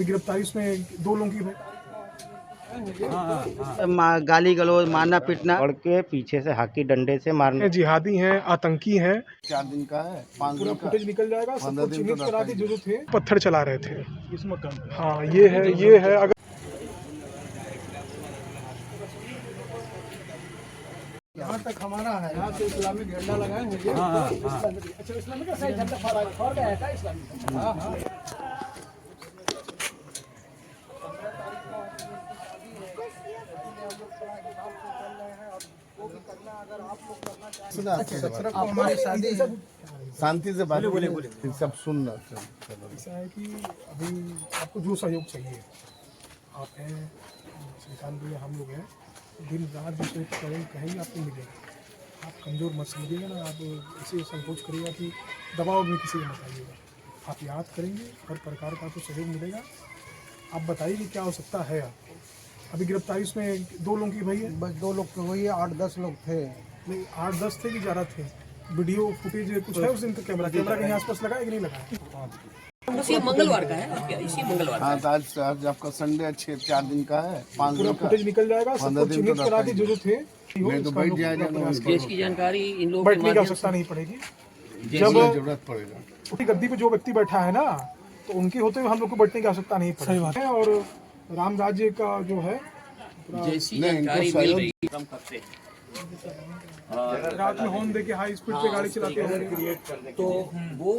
गिरफ्तारी उसमें 2 लोगों की गाली गलौज मारना पीटना पकड़ के पीछे से हाथी डंडे से मारने। जिहादी हैं, आतंकी हैं। 4 दिन का है, 5 पूरा दिन का, फुटेज निकल जाएगा, सबको 15 दिन चिन्हित तो करा के रहता ही जो थे पत्थर चला रहे थे इस मकान पे। हाँ ये है अगर यहाँ तक हमारा है, यहाँ से इस्लामिक झंडा लगाए हैं। अच्छा इस्लामिक का सही झंडा फहरा गया है क्या इस्लामिक? हाँ हाँ। हमारी शादी शांति से बात बोले सब सुनना। ऐसा है कि अभी आपको जो सहयोग चाहिए, आप हैं श्रीकांत भैया, हम लोग हैं, दिन रात जो सहयोग कहेंगे आपको मिलेगा। आप कमज़ोर मत समझिएगा ना, आप ऐसे संकोच करिएगा कि दबाव में किसी को मत आइएगा। आप याद करेंगे, हर प्रकार का आपको सहयोग मिलेगा। आप बताइए कि क्या आवश्यकता है आपको। अभी गिरफ्तारी उसमें 2 लोगों की भाई है, बस 2 लोग तो हुई है, 8-10 लोग थे। नहीं 8-10 थे कि ज़्यादा थे? वीडियो फुटेज कुछ है उस दिन? तो कैमरा कहीं आसपास लगा है कि नहीं लगा? बस ये मंगलवार का है, इसी मंगलवार हाँ तो आज आपका संडे 4 दिन का है, 5 पूरा दिन का, फुटेज निकल जाएगा, 15 सबको दिन तो चिन्हित करा के रहता जो थे नहीं तो बैठ जाएगा। देश की जानकारी इन लोगों के बैठने की माध्यम आवश्यकता से नहीं पड़ेगी। जब जरूरत पड़ेगा उसी गद्दी पे जो व्यक्ति बैठा है ना, तो उनके होते हुए हम लोग को बैठने की आवश्यकता नहीं पड़ेगी। और राम राज्य का जो है जैसी जानकारी मिल रही है हम करते हैं। रात में हॉर्न देके हाई स्पीड पे गाड़ी चलाते हैं, तो वो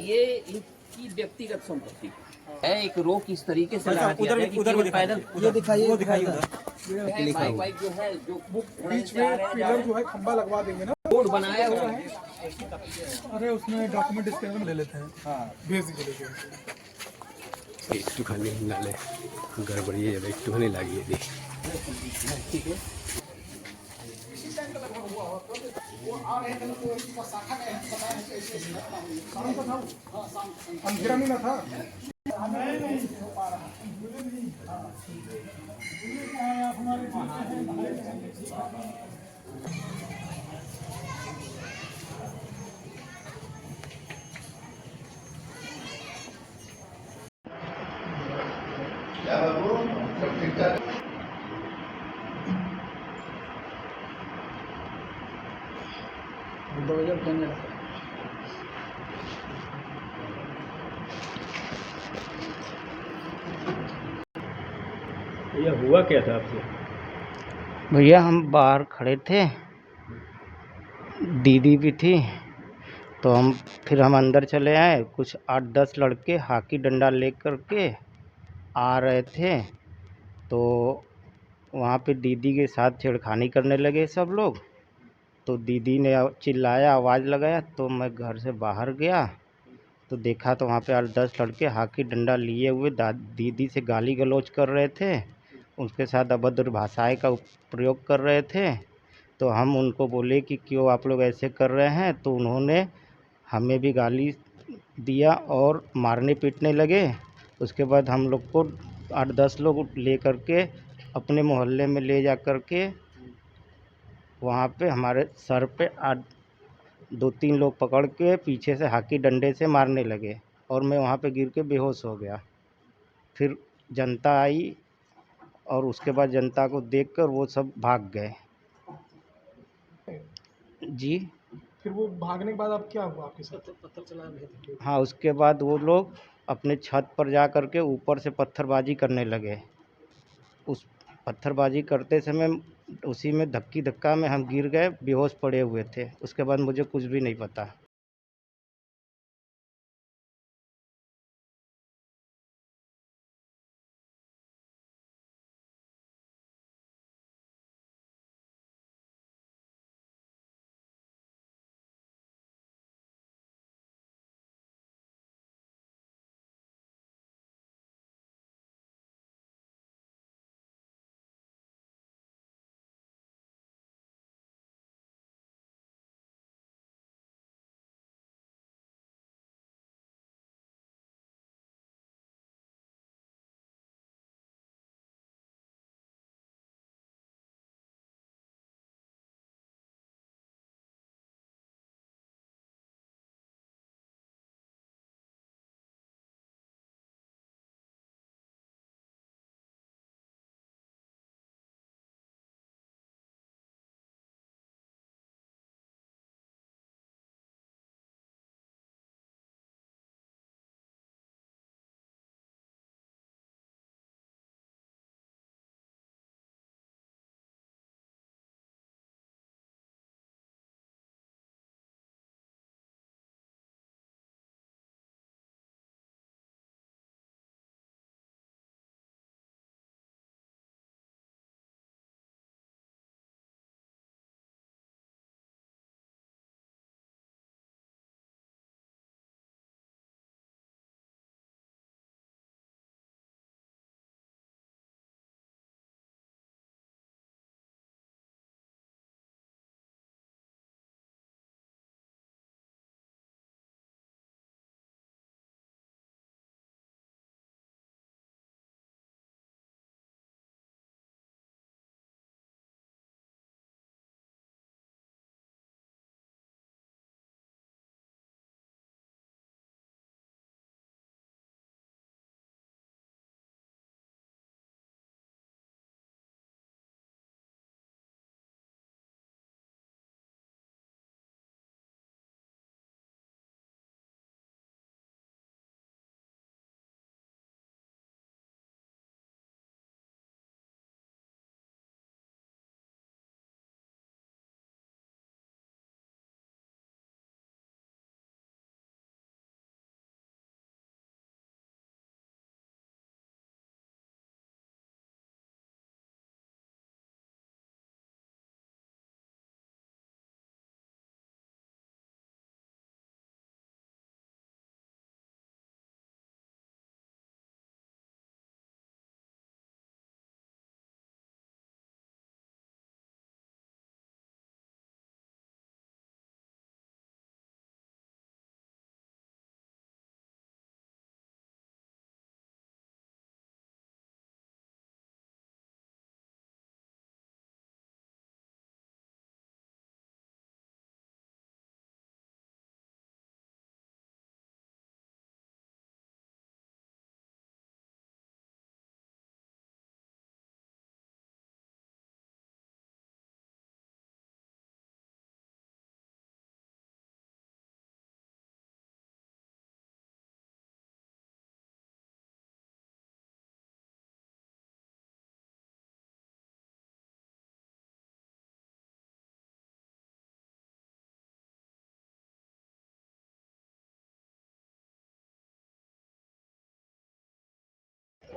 ये इनकी व्यक्तिगत संपत्ति है। एक रोक इस तरीके से लगा दिया है कि केवल पैदल ये दिखाइए बाइक बाइक जो है जो बीच में पिलर जो है खंबा लगवा देंगे ना, रोड बनाया हुआ है। अरे उसमें डॉक्यूमेंट स्कैनर में ले लेते हैं। हाँ भेज दीजिए। एकटूखानी नाले गड़बड़ी जब एकटूखानी लगी अंधेरा नहीं ना था। ये हुआ क्या था आपसे? भैया हम बाहर खड़े थे, दीदी भी थी, तो हम अंदर चले आए। कुछ 8-10 लड़के हाथी डंडा लेकर के आ रहे थे, तो वहाँ पे दीदी के साथ छेड़खानी करने लगे सब लोग। तो दीदी ने चिल्लाया, आवाज़ लगाया, तो मैं घर से बाहर गया तो देखा तो वहाँ पे 8-10 लड़के हाथी डंडा लिए हुए दीदी से गाली गलौज कर रहे थे, उसके साथ अभद्र भाषाएं का प्रयोग कर रहे थे। तो हम उनको बोले कि क्यों आप लोग ऐसे कर रहे हैं, तो उन्होंने हमें भी गाली दिया और मारने पीटने लगे। उसके बाद हम लोग को 8-10 लोग ले कर के अपने मोहल्ले में ले जा कर के वहाँ पे हमारे सर पे 2-3 लोग पकड़ के पीछे से हाथी डंडे से मारने लगे और मैं वहाँ पे गिर के बेहोश हो गया। फिर जनता आई और उसके बाद जनता को देखकर वो सब भाग गए। जी फिर वो भागने के बाद अब क्या हुआ आपके साथ? पत्थर चला रहे थे। हाँ, उसके बाद वो लोग अपने छत पर जा कर के ऊपर से पत्थरबाजी करने लगे। उस पत्थरबाजी करते समय उसी में धक्का में हम गिर गए, बेहोश पड़े हुए थे। उसके बाद मुझे कुछ भी नहीं पता।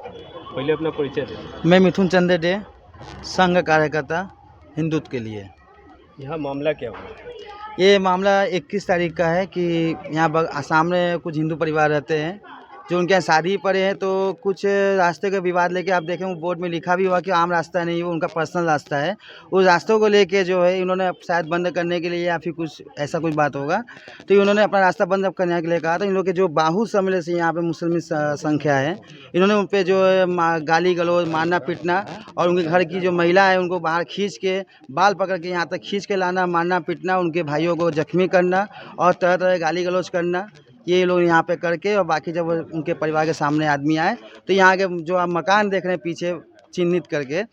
पहले अपना परिचय दें। मैं मिथुन चंद्र डे, संघ कार्यकर्ता हिंदुत्व के लिए। यहाँ मामला क्या हुआ? ये मामला 21 तारीख का है कि यहाँ आसाम में कुछ हिंदू परिवार रहते हैं जो उनके यहाँ शादी पड़े हैं, तो कुछ रास्ते का विवाद लेके आप देखें वो बोर्ड में लिखा भी हुआ कि आम रास्ता नहीं, वो उनका पर्सनल रास्ता है। उस रास्तों को लेके जो है इन्होंने शायद बंद करने के लिए या फिर कुछ ऐसा कुछ बात होगा, तो इन्होंने अपना रास्ता बंद करने के लिए कहा। तो इन लोग के जो बाहु सम्मेलन से यहाँ पे मुस्लिम संख्या है, इन्होंने उन पर जो है गाली गलौज, मारना पीटना, और उनके घर की जो महिला है उनको बाहर खींच के बाल पकड़ के यहाँ तक खींच के लाना, मारना पीटना, उनके भाइयों को जख्मी करना और तरह तरह गाली गलौज करना, ये लोग यहाँ पे करके, और बाकी जब उनके परिवार के सामने आदमी आए तो यहाँ के जो आप मकान देख रहे हैं पीछे चिन्हित करके,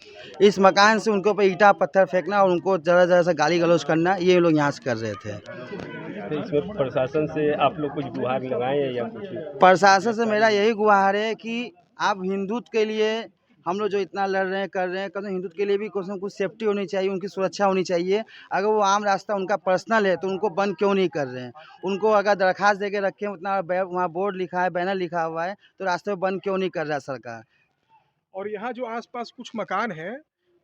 इस मकान से उनके ऊपर ईंटा पत्थर फेंकना और उनको ज़रा ज़रा सा गाली गलौज करना, ये लोग यहाँ से कर रहे थे। तो इसमें प्रशासन से आप लोग कुछ गुहार लगाए हैं या कुछ? प्रशासन से मेरा यही गुहार है कि आप हिंदुत्व के लिए हम लोग जो इतना लड़ रहे हैं कर रहे हैं, कम हिंदुत्व के लिए भी कुछ न कुछ सेफ्टी होनी चाहिए, उनकी सुरक्षा होनी चाहिए। अगर वो आम रास्ता उनका पर्सनल है तो उनको बंद क्यों नहीं कर रहे हैं? उनको अगर दरखास्त दे के रखें, उतना वहाँ बोर्ड लिखा है, बैनर लिखा हुआ है, तो रास्ते में बंद क्यों नहीं कर रहा सरकार? और यहाँ जो आसपास कुछ मकान हैं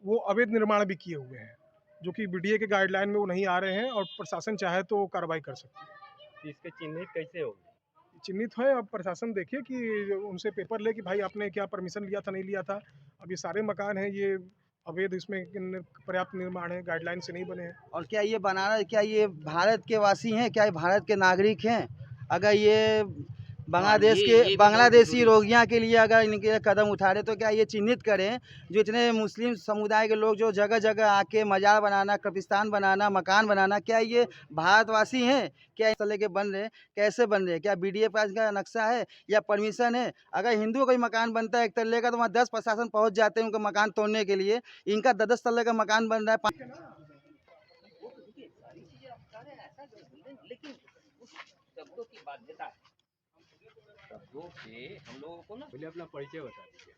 वो अवैध निर्माण भी किए हुए हैं, जो कि बीडीए के गाइडलाइन में वो नहीं आ रहे हैं, और प्रशासन चाहे तो कार्रवाई कर सकती है। इसके चिन्हित कैसे होंगे? चिन्हित है, अब प्रशासन देखिए कि उनसे पेपर ले कि भाई आपने क्या परमिशन लिया था, नहीं लिया था। अब ये सारे मकान हैं, ये अवैध, इसमें पर्याप्त निर्माण है, गाइडलाइन से नहीं बने हैं। और क्या ये बनाना, क्या ये भारत के वासी हैं, क्या ये भारत के नागरिक हैं? अगर ये बांग्लादेश ये के भी बांग्लादेशी बहुत रोगियों के लिए अगर इनके कदम उठा रहे, तो क्या ये चिन्हित करें जो इतने मुस्लिम समुदाय के लोग जो जगह जगह आके मजार बनाना, कब्रिस्तान बनाना, मकान बनाना, क्या ये भारतवासी हैं? क्या इस तरह के बन रहे, कैसे बन रहे? क्या बीडीए पास का नक्शा है या परमिशन है? अगर हिंदुओं का मकान बनता है एक तल्ले का, तो वहाँ 10 प्रशासन पहुँच जाते हैं उनका मकान तोड़ने के लिए। इनका 10 तल्ले का मकान बन रहा है। लेकिन उस शब्दों की बाध्यता है, शब्दों से हम लोगों को ना। पहले अपना परिचय बता दीजिए।